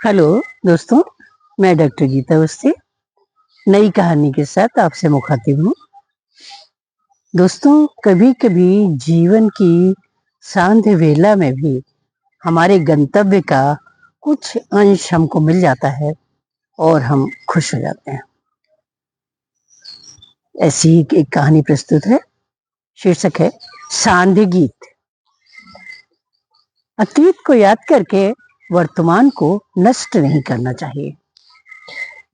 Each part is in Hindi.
हेलो दोस्तों, मैं डॉक्टर गीता अवस्थी नई कहानी के साथ आपसे मुखातिब हूँ। दोस्तों, कभी-कभी जीवन की सांध्य वेला में भी हमारे गंतव्य का कुछ अंश हमको मिल जाता है और हम खुश हो जाते हैं। ऐसी ही एक कहानी प्रस्तुत है। शीर्षक है सांध्य गीत। अतीत को याद करके वर्तमान को नष्ट नहीं करना चाहिए।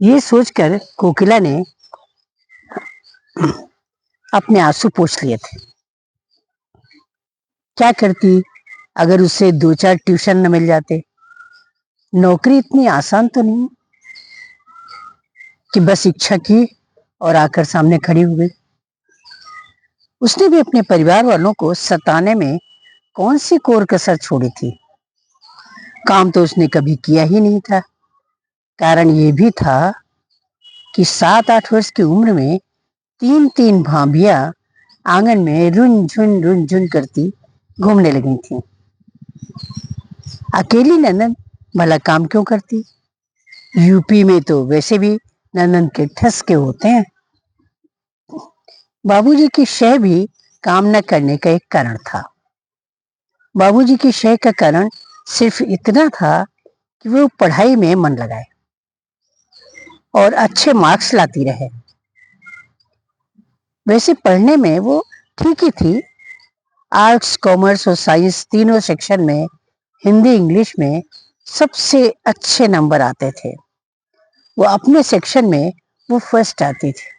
ये सोचकर कोकिला ने अपने आंसू पोंछ लिए थे। क्या करती अगर उसे 2-4 ट्यूशन न मिल जाते? नौकरी इतनी आसान तो नहीं कि बस इच्छा की और आकर सामने खड़ी हो गई। उसने भी अपने परिवार वालों को सताने में कौन सी कोर कसर छोड़ी थी? काम तो उसने कभी किया ही नहीं था। कारण ये भी था कि 7-8 वर्ष की उम्र में 3-3 भाभियां आंगन में रुन झुन करती घूमने लगी थीं। अकेली ननद भला काम क्यों करती? यूपी में तो वैसे भी ननद के ठसके होते हैं। बाबूजी की शय भी काम न करने का एक कारण था। बाबूजी की शय का कारण सिर्फ इतना था कि वो पढ़ाई में मन लगाए और अच्छे मार्क्स लाती रहे। वैसे पढ़ने में वो ठीक ही थी। आर्ट्स, कॉमर्स और साइंस तीनों सेक्शन में हिंदी, इंग्लिश में सबसे अच्छे नंबर आते थे। वो अपने सेक्शन में वो फर्स्ट आती थी।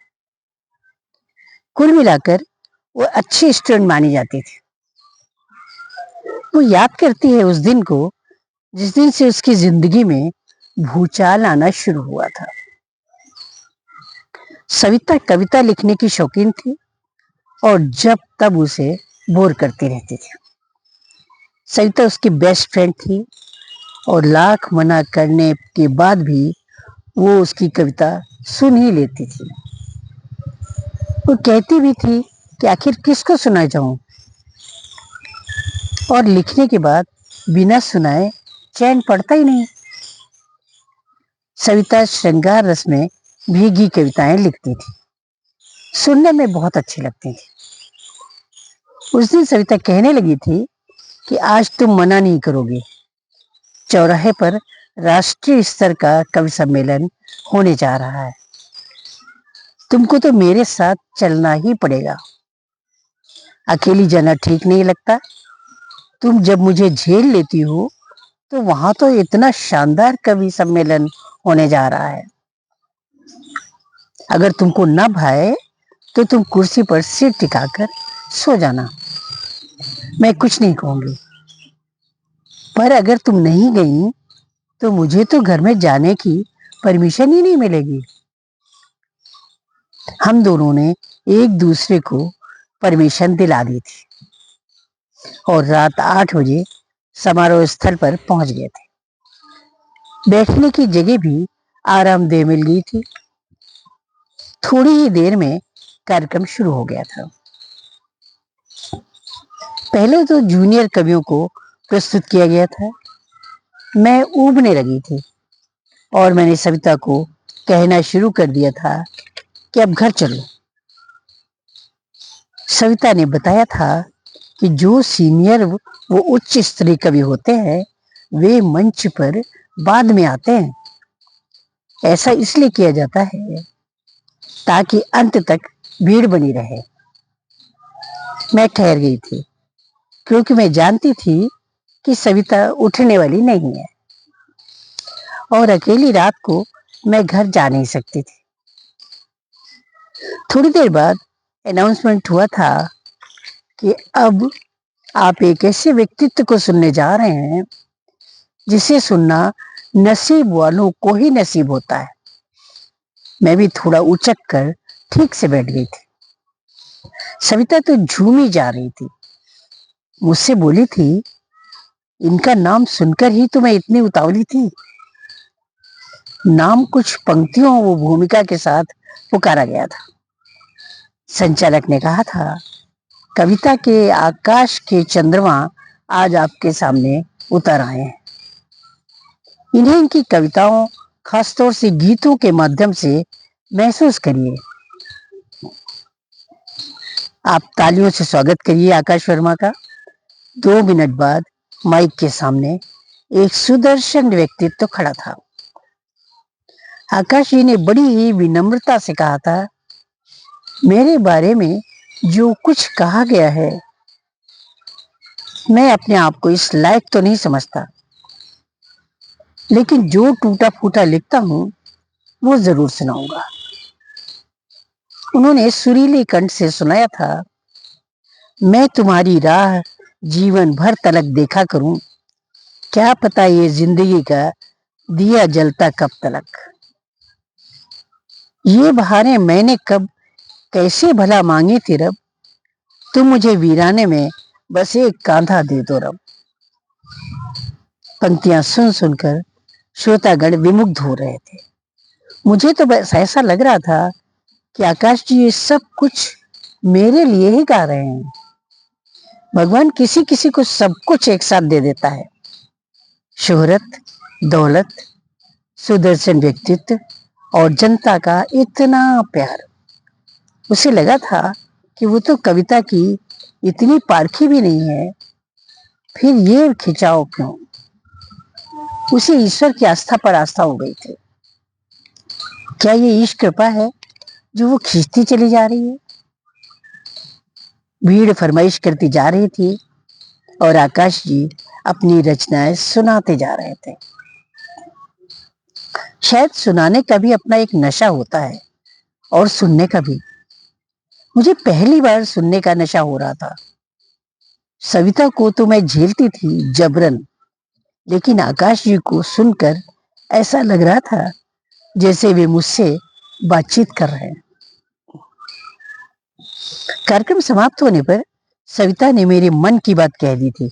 कुल मिलाकर वो अच्छी स्टूडेंट मानी जाती थी। वो याद करती है उस दिन को जिस दिन से उसकी जिंदगी में भूचाल आना शुरू हुआ था। सविता कविता लिखने की शौकीन थी और जब तब उसे बोर करती रहती थी। सविता उसकी बेस्ट फ्रेंड थी और लाख मना करने के बाद भी वो उसकी कविता सुन ही लेती थी। वो कहती भी थी कि आखिर किसको सुना जाऊं, और लिखने के बाद बिना सुनाए चैन पड़ता ही नहीं। सविता श्रृंगार रस में भीगी कविताएं लिखती थी। सुनने में बहुत अच्छी लगती थी। उस दिन सविता कहने लगी थी कि आज तुम मना नहीं करोगे। चौराहे पर राष्ट्रीय स्तर का कवि सम्मेलन होने जा रहा है। तुमको तो मेरे साथ चलना ही पड़ेगा। अकेली जाना ठीक नहीं लगता। तुम जब मुझे झेल लेती हो तो वहां तो इतना शानदार कवि सम्मेलन होने जा रहा है। अगर तुमको न भाए तो तुम कुर्सी पर सिर टिकाकर सो जाना, मैं कुछ नहीं कहूंगी। पर अगर तुम नहीं गई तो मुझे तो घर में जाने की परमिशन ही नहीं मिलेगी। हम दोनों ने एक दूसरे को परमिशन दिला दी थी और रात 8 बजे समारोह स्थल पर पहुंच गए थे। बैठने की जगह भी आरामदेह मिल गई थी। थोड़ी ही देर में कार्यक्रम शुरू हो गया था। पहले तो जूनियर कवियों को प्रस्तुत किया गया था। मैं ऊबने लगी थी और मैंने सविता को कहना शुरू कर दिया था कि अब घर चलो। सविता ने बताया था कि जो सीनियर वो उच्च स्तरीय कवि होते हैं वे मंच पर बाद में आते हैं। ऐसा इसलिए किया जाता है ताकि अंत तक भीड़ बनी रहे। मैं ठहर गई थी क्योंकि मैं जानती थी कि सविता उठने वाली नहीं है और अकेली रात को मैं घर जा नहीं सकती थी। थोड़ी देर बाद अनाउंसमेंट हुआ था कि अब आप एक ऐसे व्यक्तित्व को सुनने जा रहे हैं जिसे सुनना नसीब वालों को ही नसीब होता है। मैं भी थोड़ा उचक कर ठीक से बैठ गई थी। सविता तो झूमी जा रही थी। मुझसे बोली थी, इनका नाम सुनकर ही तो मैं इतनी उतावली थी। नाम कुछ पंक्तियों वो भूमिका के साथ पुकारा गया था। संचालक ने कहा था, कविता के आकाश के चंद्रमा आज आपके सामने उतर आए हैं। इन्हें इनकी कविताओं, खासतौर से गीतों के माध्यम से महसूस करिए। आप तालियों से स्वागत करिए आकाश वर्मा का। 2 मिनट बाद माइक के सामने एक सुदर्शन व्यक्तित्व खड़ा था। आकाश जी ने बड़ी ही विनम्रता से कहा था, मेरे बारे में जो कुछ कहा गया है, मैं अपने आप को इस लायक तो नहीं समझता, लेकिन जो टूटा फूटा लिखता हूं वो जरूर सुनाऊंगा। उन्होंने सुरीले कंठ से सुनाया था, मैं तुम्हारी राह जीवन भर तलक देखा करूं, क्या पता ये जिंदगी का दिया जलता कब तलक। ये बहारें मैंने कब कैसे भला मांगी थी रब, तुम मुझे वीराने में बस एक कांधा दे दो रब। पंक्तियां सुन सुनकर श्रोतागण विमुग्ध हो रहे थे। मुझे तो बस ऐसा लग रहा था कि आकाश जी ये सब कुछ मेरे लिए ही गा रहे हैं। भगवान किसी किसी को सब कुछ एक साथ दे देता है, शोहरत, दौलत, सुदर्शन व्यक्तित्व और जनता का इतना प्यार। उसे लगा था कि वो तो कविता की इतनी पारखी भी नहीं है, फिर ये खिंचाव क्यों। उसे ईश्वर की आस्था पर आस्था हो गई थी। क्या ये ईश्वर कृपा है जो वो खींचती चली जा रही है। भीड़ फरमाइश करती जा रही थी और आकाश जी अपनी रचनाएं सुनाते जा रहे थे। शायद सुनाने का भी अपना एक नशा होता है और सुनने का भी। मुझे पहली बार सुनने का नशा हो रहा था। सविता को तो मैं झेलती थी जबरन, लेकिन आकाश जी को सुनकर ऐसा लग रहा था जैसे वे मुझसे बातचीत कर रहे हैं। कार्यक्रम समाप्त होने पर सविता ने मेरे मन की बात कह दी थी,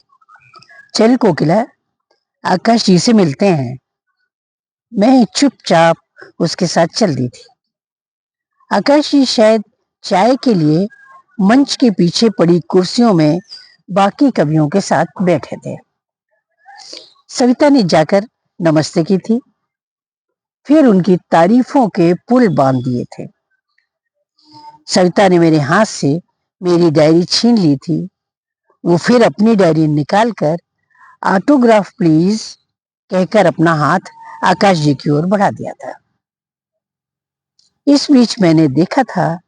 चल कोकिला, आकाश जी से मिलते हैं। मैं चुपचाप उसके साथ चल दी थी। आकाश जी शायद चाय के लिए मंच के पीछे पड़ी कुर्सियों में बाकी कवियों के साथ बैठे थे। सविता ने जाकर नमस्ते की थी, फिर उनकी तारीफों के पुल बांध दिए थे। सविता ने मेरे हाथ से मेरी डायरी छीन ली थी। वो फिर अपनी डायरी निकालकर ऑटोग्राफ प्लीज कहकर अपना हाथ आकाश जी की ओर बढ़ा दिया था। इस बीच मैंने देखा था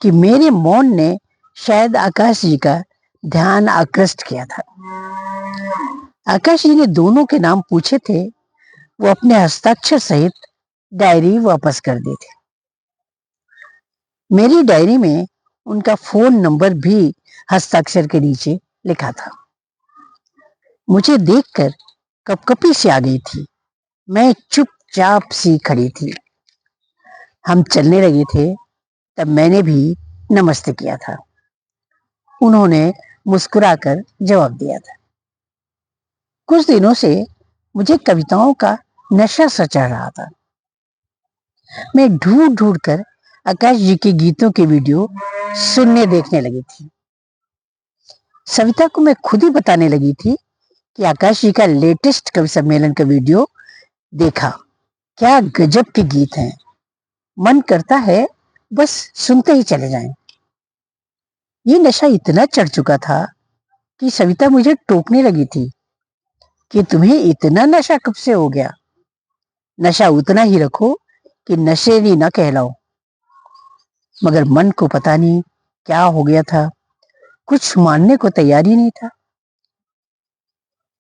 कि मेरे मौन ने शायद आकाश जी का ध्यान आकृष्ट किया था। आकाश जी ने दोनों के नाम पूछे थे। वो अपने हस्ताक्षर सहित डायरी वापस कर दी थी। मेरी डायरी में उनका फोन नंबर भी हस्ताक्षर के नीचे लिखा था। मुझे देखकर कपकपी सी आ गई थी। मैं चुपचाप सी खड़ी थी। हम चलने लगे थे, तब मैंने भी नमस्ते किया था। उन्होंने मुस्कुराकर जवाब दिया था। कुछ दिनों से मुझे कविताओं का नशा सा चढ़ रहा था। मैं ढूंढ ढूंढ कर आकाश जी के गीतों के वीडियो सुनने देखने लगी थी। सविता को मैं खुद ही बताने लगी थी कि आकाश जी का लेटेस्ट कवि सम्मेलन का वीडियो देखा, क्या गजब के गीत हैं। मन करता है बस सुनते ही चले जाएं। ये नशा इतना चढ़ चुका था कि सविता मुझे टोकने लगी थी कि तुम्हें इतना नशा कब से हो गया। नशा उतना ही रखो कि नशेड़ी ना कहलाओ। मगर मन को पता नहीं क्या हो गया था, कुछ मानने को तैयार ही नहीं था।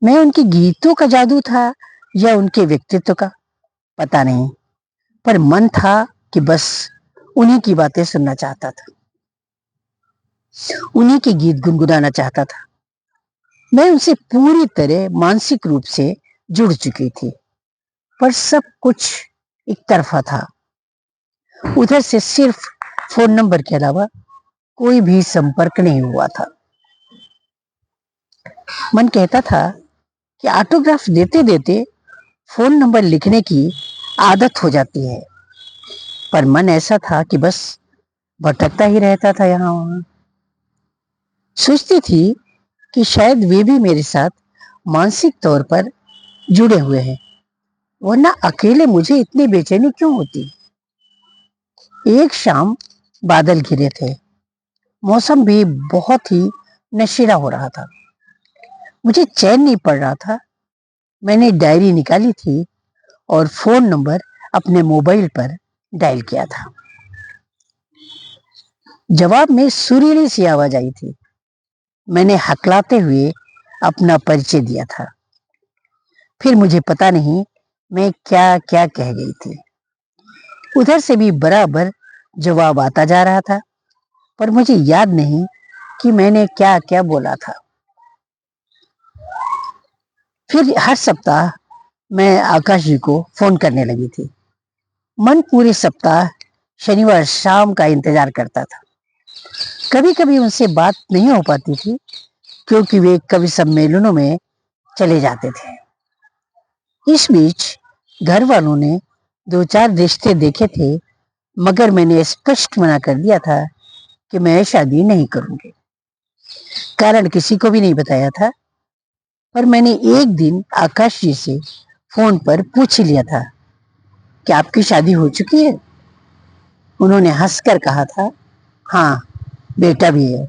मैं उनके गीतों का जादू था या उनके व्यक्तित्व का, पता नहीं, पर मन था कि बस उन्हीं की बातें सुनना चाहता था, उन्हीं के गीत गुनगुनाना चाहता था। मैं उनसे पूरी तरह मानसिक रूप से जुड़ चुकी थी, पर सब कुछ एक तरफा था। उधर से सिर्फ फोन नंबर के अलावा कोई भी संपर्क नहीं हुआ था। मन कहता था कि ऑटोग्राफ देते देते फोन नंबर लिखने की आदत हो जाती है, पर मन ऐसा था कि बस भटकता ही रहता था यहाँ वहां। सोचती थी कि शायद वे भी मेरे साथ मानसिक तौर पर जुड़े हुए हैं, वरना अकेले मुझे इतनी बेचैनी क्यों होती। एक शाम बादल घिरे थे, मौसम भी बहुत ही नशीला हो रहा था। मुझे चैन नहीं पड़ रहा था। मैंने डायरी निकाली थी और फोन नंबर अपने मोबाइल पर डायल किया था। जवाब में सुरीली सी आवाज आई थी। मैंने हकलाते हुए अपना परिचय दिया था। फिर मुझे पता नहीं मैं क्या क्या कह गई थी। उधर से भी बराबर जवाब आता जा रहा था, पर मुझे याद नहीं कि मैंने क्या क्या बोला था। फिर हर सप्ताह मैं आकाश जी को फोन करने लगी थी। मन पूरे सप्ताह शनिवार शाम का इंतजार करता था। कभी कभी उनसे बात नहीं हो पाती थी, क्योंकि वे कवि सम्मेलनों में चले जाते थे। इस बीच घर वालों ने दो चार रिश्ते देखे थे, मगर मैंने स्पष्ट मना कर दिया था कि मैं शादी नहीं करूंगी। कारण किसी को भी नहीं बताया था, पर मैंने एक दिन आकाश जी से फोन पर पूछ लिया था कि आपकी शादी हो चुकी है। उन्होंने हंसकर कहा था, हाँ, बेटा भी है।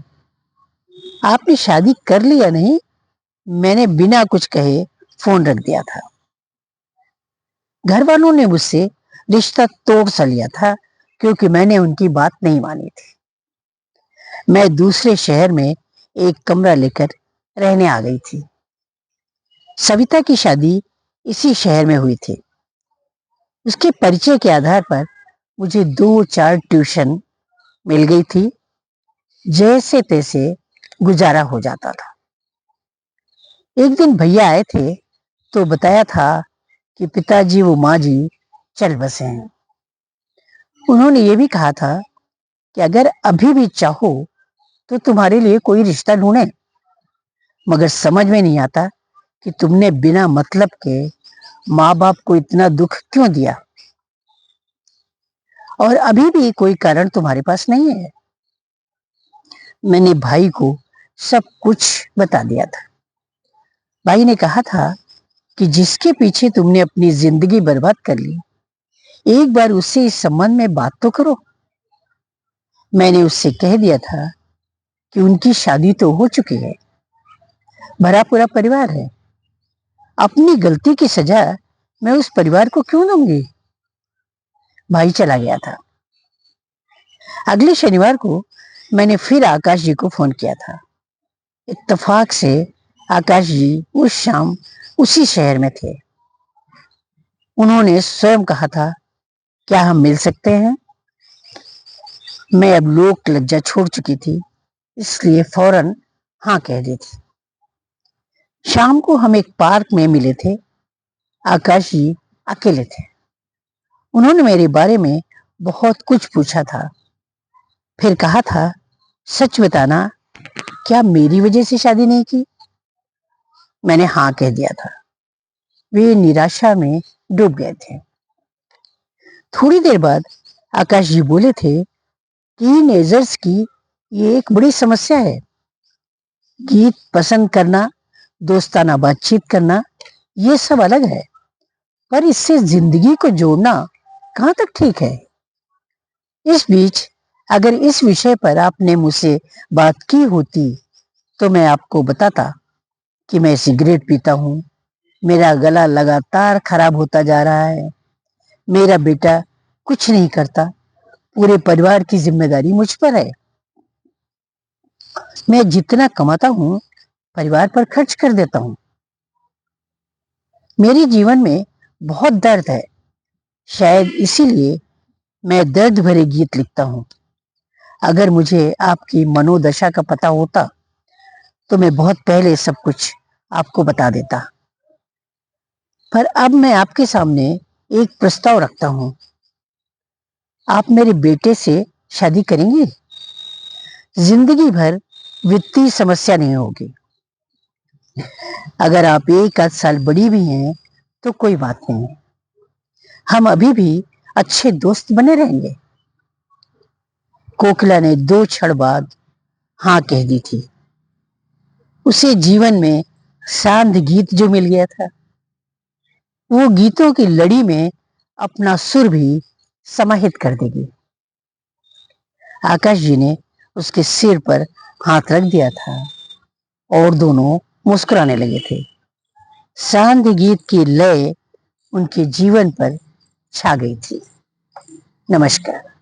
आपने शादी कर ली या नहीं? मैंने बिना कुछ कहे फोन रख दिया था। घर वालों ने मुझसे रिश्ता तोड़ सा लिया था, क्योंकि मैंने उनकी बात नहीं मानी थी। मैं दूसरे शहर में एक कमरा लेकर रहने आ गई थी। सविता की शादी इसी शहर में हुई थी। उसके परिचय के आधार पर मुझे दो चार ट्यूशन मिल गई थी। जैसे तैसे गुजारा हो जाता था। एक दिन भैया आए थे तो बताया था कि पिताजी वो माँ जी चल बसे हैं। उन्होंने ये भी कहा था कि अगर अभी भी चाहो तो तुम्हारे लिए कोई रिश्ता ढूंढे, मगर समझ में नहीं आता कि तुमने बिना मतलब के माँ बाप को इतना दुख क्यों दिया, और अभी भी कोई कारण तुम्हारे पास नहीं है। मैंने भाई को सब कुछ बता दिया था। भाई ने कहा था कि जिसके पीछे तुमने अपनी जिंदगी बर्बाद कर ली, एक बार उससे इस संबंध में बात तो करो। मैंने उससे कह दिया था कि उनकी शादी तो हो चुकी है, भरा पूरा परिवार है। अपनी गलती की सजा मैं उस परिवार को क्यों दूंगी। भाई चला गया था। अगले शनिवार को मैंने फिर आकाश जी को फोन किया था। इत्तेफाक से आकाश जी उस शाम उसी शहर में थे। उन्होंने स्वयं कहा था, क्या हम मिल सकते हैं? मैं अब लोक लज्जा छोड़ चुकी थी, इसलिए फौरन हाँ कह दी थी। शाम को हम एक पार्क में मिले थे। आकाश जी अकेले थे। उन्होंने मेरे बारे में बहुत कुछ पूछा था। फिर कहा था, सच बताना, क्या मेरी वजह से शादी नहीं की? मैंने हाँ कह दिया था। वे निराशा में डूब गए थे। थोड़ी देर बाद आकाश जी बोले थे, टीनेजर्स की ये एक बड़ी समस्या है। गीत पसंद करना, दोस्ताना बातचीत करना, ये सब अलग है, पर इससे जिंदगी को जोड़ना कहाँ तक ठीक है। इस बीच अगर इस विषय पर आपने मुझसे बात की होती तो मैं आपको बताता कि मैं सिगरेट पीता हूँ, मेरा गला लगातार खराब होता जा रहा है, मेरा बेटा कुछ नहीं करता, पूरे परिवार की जिम्मेदारी मुझ पर है, मैं जितना कमाता हूँ परिवार पर खर्च कर देता हूँ, मेरे जीवन में बहुत दर्द है, शायद इसीलिए मैं दर्द भरे गीत लिखता हूँ। अगर मुझे आपकी मनोदशा का पता होता तो मैं बहुत पहले सब कुछ आपको बता देता। पर अब मैं आपके सामने एक प्रस्ताव रखता हूँ। आप मेरे बेटे से शादी करेंगे? जिंदगी भर वित्तीय समस्या नहीं होगी। अगर आप एक आध साल बड़ी भी हैं तो कोई बात नहीं, हम अभी भी अच्छे दोस्त बने रहेंगे। कोकिला ने दो क्षण बाद हाँ कह दी थी। उसे जीवन में शांत गीत जो मिल गया था। वो गीतों की लड़ी में अपना सुर भी समाहित कर देगी। आकाश जी ने उसके सिर पर हाथ रख दिया था और दोनों मुस्कुराने लगे थे। शांत गीत की लय उनके जीवन पर छा गई थी। नमस्कार।